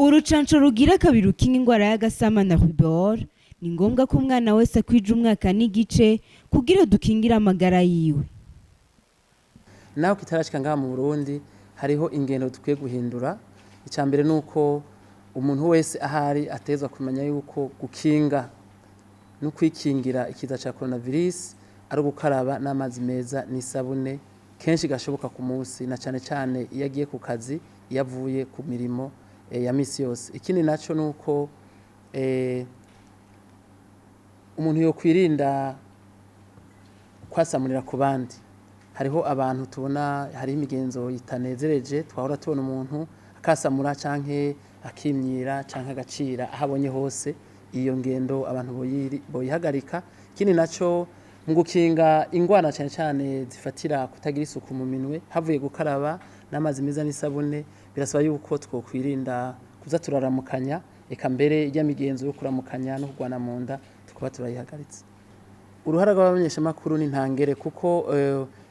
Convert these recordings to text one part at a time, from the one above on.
Urucanco rugira kabiri rukinga ingwara y'agasama na rubor ni ngombwa ko umwana wese akwija umwaka n'igice kugira dukingire amagara yiwe. Naho kitarashika ngaha mu Burundi hariho ingendo dukwiye guhindura. Icambere nuko umuntu wese ahari atezwa kumenya yuko gukinga no kwikingira ikiza ca coronavirus ari gukaraba n'amazi meza n'isabune kenshi gashoboka ku munsi, na cane cane iyo agiye ku kazi, iyo avuye ku mirimo ya misi yose. Ikindi naco nuko umuntu yokwirinda kwasamurira ku bandi. Hariho abantu tubona hari imigenzo itanezereje, twahora tubona umuntu akasamura canke akimyira canke agacira ahabonye hose. Iyo ngendo abantu boyihagarika. Ikindi naco mu gukinga ingwara cyane cyane zifatira kutagira isuku mu minwe, havuye gukaraba n'amazi meza n'isabune, birasaba yuko twokwirinda kuza turaramukanya, eka mbere y'amigenzo yo kuramukanya no kugwana mu nda tukaba turayihagaritse. Uruhara rw'abamenyeshamakuru ni ntangere kuko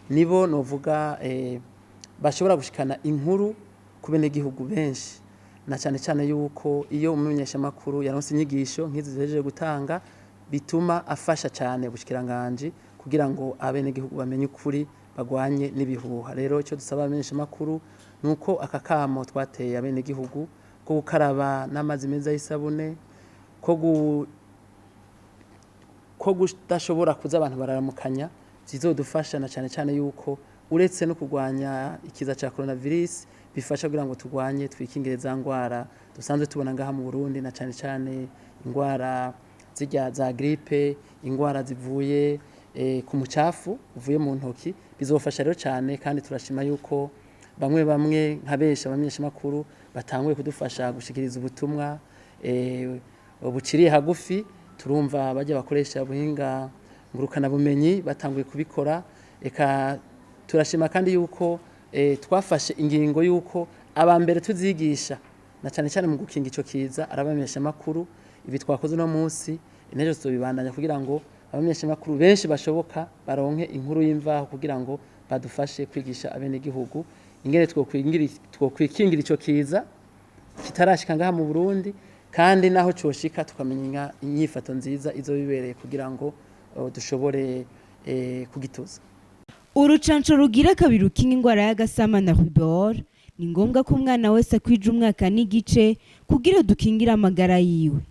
nibo novuga bashobora gushikana inkuru ku benegihugu benshi, na cyane cyane yuko iyo umumenyeshamakuru yaronse inyigisho nk'izi zihejeje gutanga bituma afasha cyane ubushikiranganje kugira ngo abenegihugu bamenye ukuri bagwanye n'ibihuha. Rero icyo dusaba abamenyeshamakuru nuko akakamo twateye abenegihugu ko gukaraba n'amazi meza y'isabune, ko kudashobora kuza abantu bararamukanya, zizodufasha na cyane cyane yuko uretse no kugwanya ikiza ca coronavirus bifasha kugira ngo tugwanye twikingire za ngwara dusanzwe tubona ngaha mu Burundi, na cyane cyane ingwara zijya za grippe, ingwara zivuye ku mucafu uvuye mu ntoki. Bizofasha rero cyane, kandi turashima yuko bamwe nkabesha abamenyeshamakuru batanguye kudufasha gushikiriza ubutumwa buciriye hagufi. Turumva bajya bakoresha ubuhinga ngurukana bumenyi batanguye kubikora. Eka turashima kandi yuko twafashe ingingo yuko abambere tuzigisha na cyane cyane mu gukinga ico kiza arabamenyeshamakuru. Ibi twakoze no munsi inejo tuzobibandanya kugira ngo abamenyeshamakuru benshi bashoboka baronke inkuru y'imvaho, kugira ngo badufashe kwigisha abenegihugu ingene twokwikingira ico kiza kitarashika ngaha mu Burundi, kandi naho coshika tukamenya inyifato nziza izobibereye kugira ngo dushobore kugituza. Urucanco rugira kabiri rukinga ingwara y'agasama na rubor ni ngombwa ko umwana wese akwija umwaka n'igice kugira dukingire amagara yiwe.